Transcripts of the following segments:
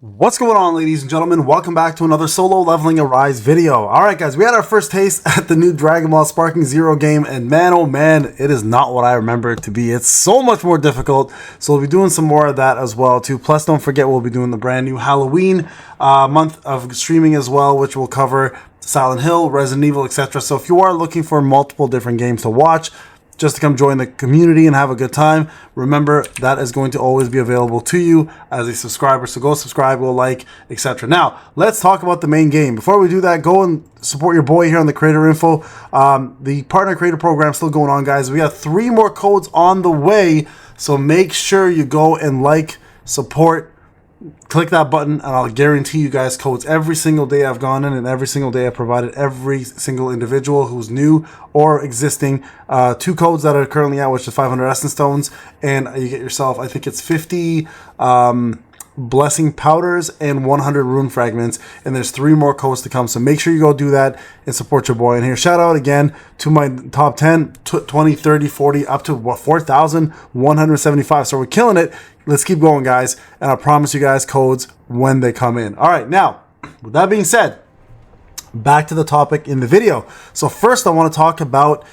What's going on, ladies and gentlemen? Welcome back to another Solo Leveling Arise video. Alright guys, we had our first taste at the new Dragon Ball Sparking Zero game, and man oh man, it is not what I remember it to be. It's so much more difficult, so we'll be doing some more of that as well too. Plus, don't forget we'll be doing the brand new Halloween month of streaming as well, which will cover Silent Hill, Resident Evil, etc. So if you are looking for multiple different games to watch, just to come join the community and have a good time, remember that is going to always be available to you as a subscriber. So go subscribe, go like, etc. Now, let's talk about the main game. Before we do that, go and support your boy here on the Creator Info. The Partner Creator Program is still going on, guys. We got 3 more codes on the way, so make sure you go and like, support, click that button, and I'll guarantee you guys codes every single day I've gone in, and every single day I've provided every single individual who's new or existing 2 codes that are currently out, which is 500 Essence Stones, and you get yourself, I think it's 50 Blessing Powders and 100 Rune Fragments, and there's 3 more codes to come, so make sure you go do that and support your boy in here. Shout out again to my top 10, 20, 30, 40, up to 4,175, so we're killing it. Let's keep going, guys, and I promise you guys codes when they come in. All right, now, with that being said, back to the topic in the video. So first, I want to talk about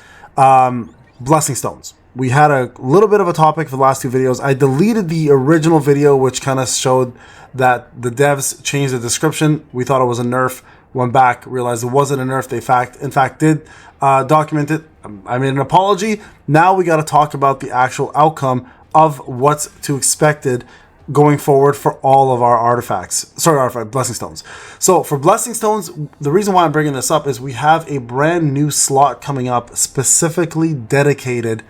Blessing Stones. We had a little bit of a topic for the last 2 videos. I deleted the original video, which kind of showed that the devs changed the description. We thought it was a nerf. Went back, realized it wasn't a nerf. They in fact did document it. I made an apology. Now we got to talk about the actual outcome of what's to expected going forward for all of our artifacts. Blessing Stones. So for Blessing Stones, the reason why I'm bringing this up is we have a brand new slot coming up specifically dedicated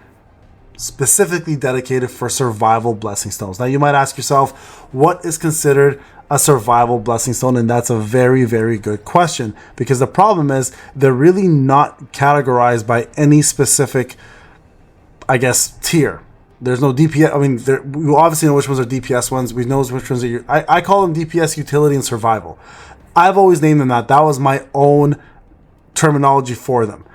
for survival Blessing Stones. Now you might ask yourself, what is considered a survival Blessing Stone? And that's a very, very good question, because the problem is they're really not categorized by any specific, I guess, tier. There's no DPS. I mean, we obviously know which ones are DPS ones. We know which ones are. I call them DPS, utility, and survival. I've always named them that. That was my own terminology for them.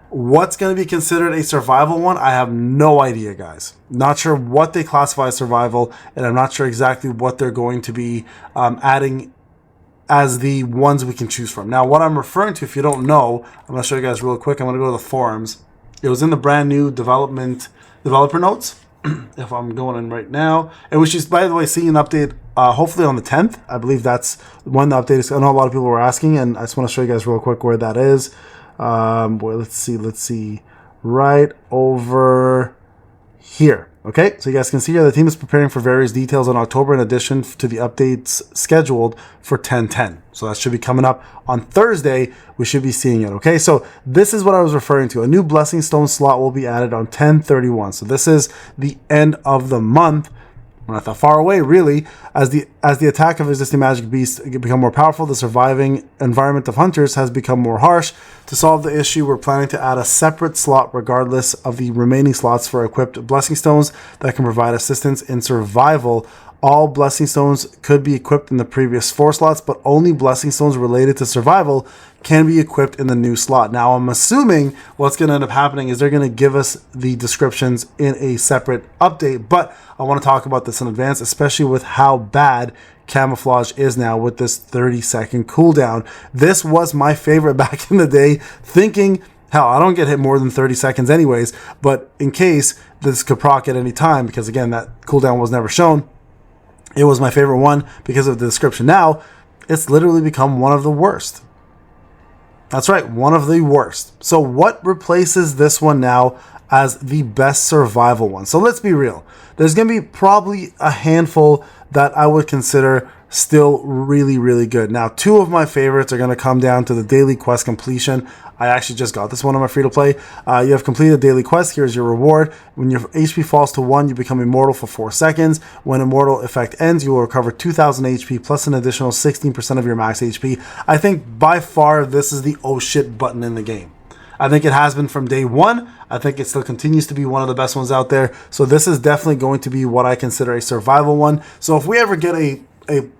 What's going to be considered a survival one? I have no idea, guys. Not sure what they classify as survival, and I'm not sure exactly what they're going to be adding as the ones we can choose from. Now, what I'm referring to, if you don't know, I'm going to show you guys real quick. I'm going to go to the forums. It was in the brand new developer notes. If I'm going in right now, and which is, by the way, seeing an update hopefully on the 10th. I believe that's when the update is. I know a lot of people were asking, and I just want to show you guys real quick where that is. Let's see, right over here. Okay, so you guys can see here the team is preparing for various details in October in addition to the updates scheduled for 10/10. So that should be coming up on Thursday. We should be seeing it. Okay, so this is what I was referring to. A new Blessing Stone slot will be added on 10/31. So this is the end of the month. We're not that far away, really. As the attack of existing magic beasts become more powerful, the surviving environment of hunters has become more harsh. To solve the issue, we're planning to add a separate slot regardless of the remaining slots for equipped Blessing Stones that can provide assistance in survival. All Blessing Stones could be equipped in the previous 4 slots, but only Blessing Stones related to survival can be equipped in the new slot. Now, I'm assuming what's going to end up happening is they're going to give us the descriptions in a separate update, but I want to talk about this in advance, especially with how bad Camouflage is now with this 30-second cooldown. This was my favorite back in the day, thinking, hell, I don't get hit more than 30 seconds anyways, but in case this could proc at any time, because again, that cooldown was never shown, it was my favorite one because of the description. Now, it's literally become one of the worst. That's right, one of the worst. So what replaces this one now as the best survival one? So let's be real. There's going to be probably a handful that I would consider still really, really good. Now, 2 of my favorites are going to come down to the daily quest completion. I actually just got this one on my free-to-play. You have completed a daily quest. Here's your reward. When your HP falls to 1, you become immortal for 4 seconds. When immortal effect ends, you will recover 2,000 HP plus an additional 16% of your max HP. I think by far this is the oh shit button in the game. I think it has been from day one. I think it still continues to be one of the best ones out there. So this is definitely going to be what I consider a survival one. So if we ever get a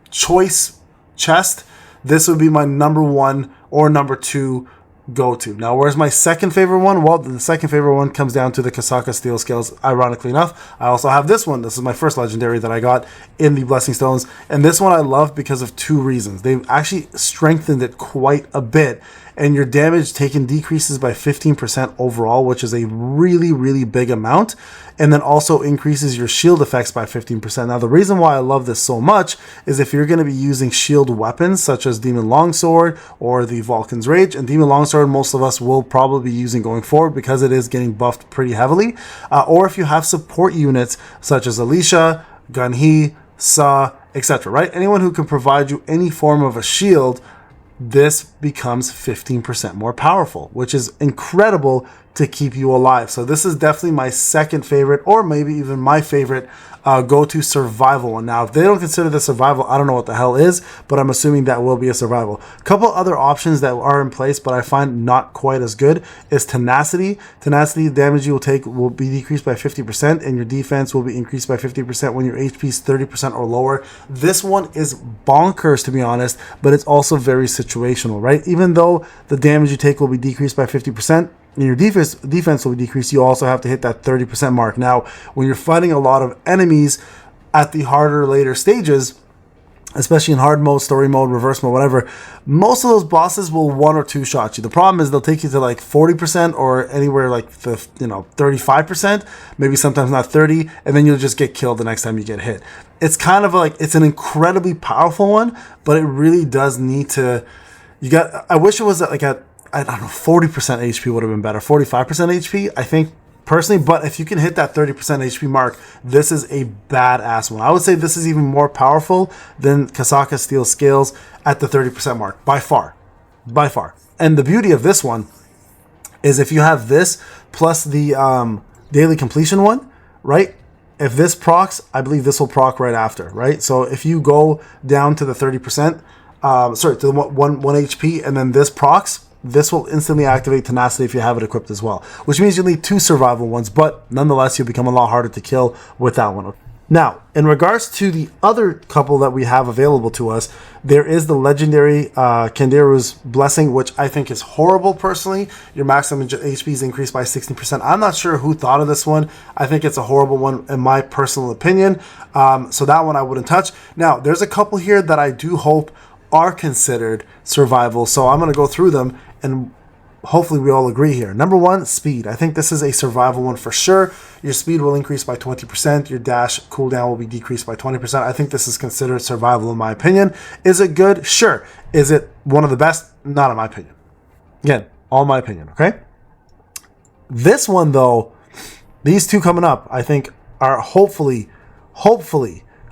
choice chest, this would be my number 1 or number 2 go-to. Now, where's my second favorite one? Well, the second favorite one comes down to the Kasaka Steel Scales, ironically enough. I also have this one. This is my first legendary that I got in the Blessing Stones. And this one I love because of two reasons. They've actually strengthened it quite a bit. And your damage taken decreases by 15% overall, which is a really, really big amount. And then also increases your shield effects by 15%. Now, the reason why I love this so much is if you're going to be using shield weapons, such as Demon Longsword or the Vulcan's Rage, and Demon Longsword, most of us will probably be using going forward because it is getting buffed pretty heavily. Or if you have support units, such as Alicia, Gunhee, Sa, etc., right? Anyone who can provide you any form of a shield, this becomes 15% more powerful, which is incredible to keep you alive. So this is definitely my second favorite, or maybe even my favorite go-to survival one. Now, if they don't consider this survival, I don't know what the hell is, but I'm assuming that will be a survival. A couple other options that are in place, but I find not quite as good, is Tenacity. Tenacity, the damage you will take will be decreased by 50%, and your defense will be increased by 50% when your HP is 30% or lower. This one is bonkers, to be honest, but it's also very situational, right? Even though the damage you take will be decreased by 50%, and your defense will be decreased, you also have to hit that 30% mark. Now, when you're fighting a lot of enemies at the harder later stages, especially in hard mode, story mode, reverse mode, whatever, most of those bosses will one or two shot you. The problem is they'll take you to like 40% or anywhere like the 35%, maybe sometimes not 30, and then you'll just get killed the next time you get hit. It's kind of like, it's an incredibly powerful one, but it really does need to, I wish it was like I don't know, 40% HP would have been better. 45% HP, I think, personally. But if you can hit that 30% HP mark, this is a badass one. I would say this is even more powerful than Kasaka Steel Scales at the 30% mark. By far. By far. And the beauty of this one is if you have this plus the daily completion one, right? If this procs, I believe this will proc right after, right? So if you go down to the 30%, to the 1 HP, and then this procs, this will instantly activate Tenacity if you have it equipped as well, which means you'll need two survival ones, but nonetheless, you'll become a lot harder to kill with that one. Now, in regards to the other couple that we have available to us, there is the legendary Kanderu's Blessing, which I think is horrible personally. Your maximum HP is increased by 16%. I'm not sure who thought of this one. I think it's a horrible one in my personal opinion. So that one I wouldn't touch. Now, there's a couple here that I do hope are considered survival. So I'm going to go through them and hopefully we all agree here. Number one, speed. I think this is a survival one for sure. Your speed will increase by 20%. Your dash cooldown will be decreased by 20%. I think this is considered survival in my opinion. Is it good? Sure. Is it one of the best? Not in my opinion. Again, all my opinion, okay? This one though, these two coming up, I think are hopefully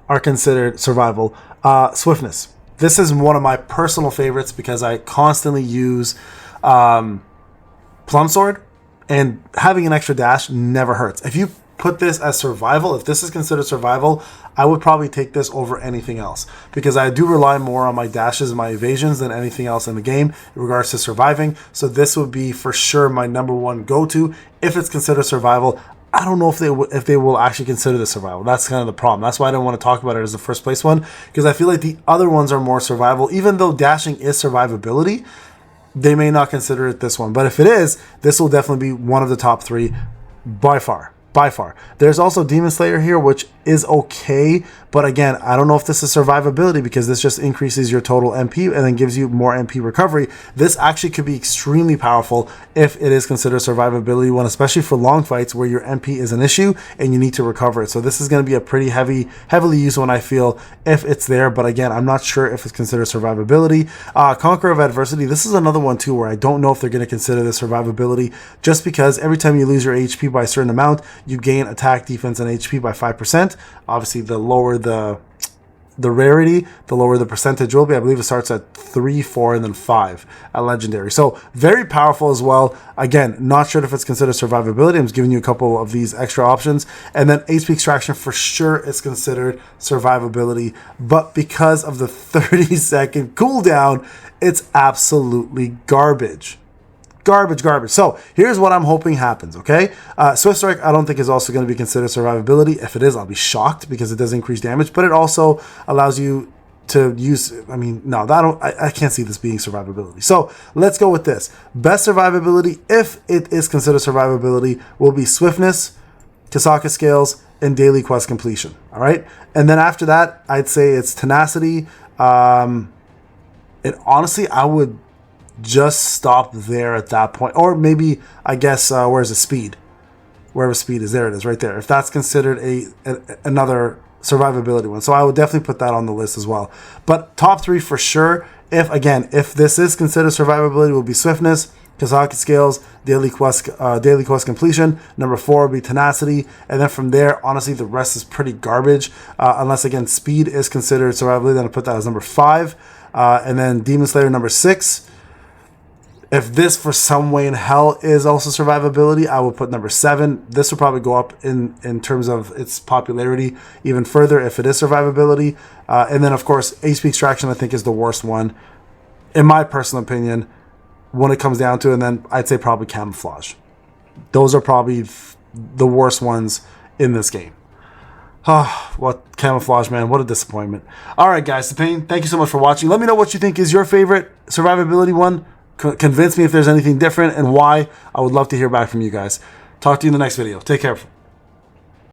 are considered survival. Swiftness. This is one of my personal favorites because I constantly use Plum Sword, and having an extra dash never hurts. If you put this as survival, if this is considered survival, I would probably take this over anything else because I do rely more on my dashes and my evasions than anything else in the game in regards to surviving. So this would be for sure my number one go-to if it's considered survival. I don't know if they will actually consider this survival. That's kind of the problem. That's why I don't want to talk about it as the first place one, because I feel like the other ones are more survival. Even though dashing is survivability, they may not consider it this one. But if it is, this will definitely be one of the top three by far. By far. There's also Demon Slayer here, which is okay, but again, I don't know if this is survivability because this just increases your total MP and then gives you more MP recovery. This actually could be extremely powerful if it is considered survivability one, especially for long fights where your MP is an issue and you need to recover it. So this is going to be a pretty heavily used one, I feel, if it's there, but again, I'm not sure if it's considered survivability. Conqueror of Adversity, this is another one too where I don't know if they're going to consider this survivability just because every time you lose your HP by a certain amount, you gain attack, defense, and HP by 5%. Obviously, the lower the rarity, the lower the percentage will be. I believe it starts at 3, 4, and then 5 at Legendary. So, very powerful as well. Again, not sure if it's considered survivability. I'm just giving you a couple of these extra options. And then HP Extraction, for sure, is considered survivability. But because of the 30-second cooldown, it's absolutely garbage. Garbage. So here's what I'm hoping happens, okay? Swift Strike I don't think is also going to be considered survivability. If it is, I'll be shocked because it does increase damage, but it also allows you to use. I mean, no, I can't see this being survivability. So let's go with this. Best survivability, if it is considered survivability, will be swiftness, Kasaka scales, and daily quest completion. All right, and then after that, I'd say it's tenacity. And honestly, I would just stop there at that point, or maybe I guess where's the speed? Wherever speed is, there it is, right there. If that's considered another survivability one, so I would definitely put that on the list as well. But top three for sure. If this is considered survivability, will be swiftness, Kasaka scales, daily quest completion. Number 4 would be tenacity, and then from there, honestly, the rest is pretty garbage. Unless again, speed is considered survivability, then I put that as number 5, and then Demon Slayer number 6. If this for some way in hell is also survivability, I would put number 7. This will probably go up in terms of its popularity even further if it is survivability. And then of course, HP Extraction I think is the worst one, in my personal opinion, when it comes down to it. And then I'd say probably Camouflage. Those are probably the worst ones in this game. What Camouflage, man, what a disappointment. All right, guys, The Pain, thank you so much for watching. Let me know what you think is your favorite survivability one. Convince me if there's anything different and why. I would love to hear back from you guys. Talk to you in the next video. Take care.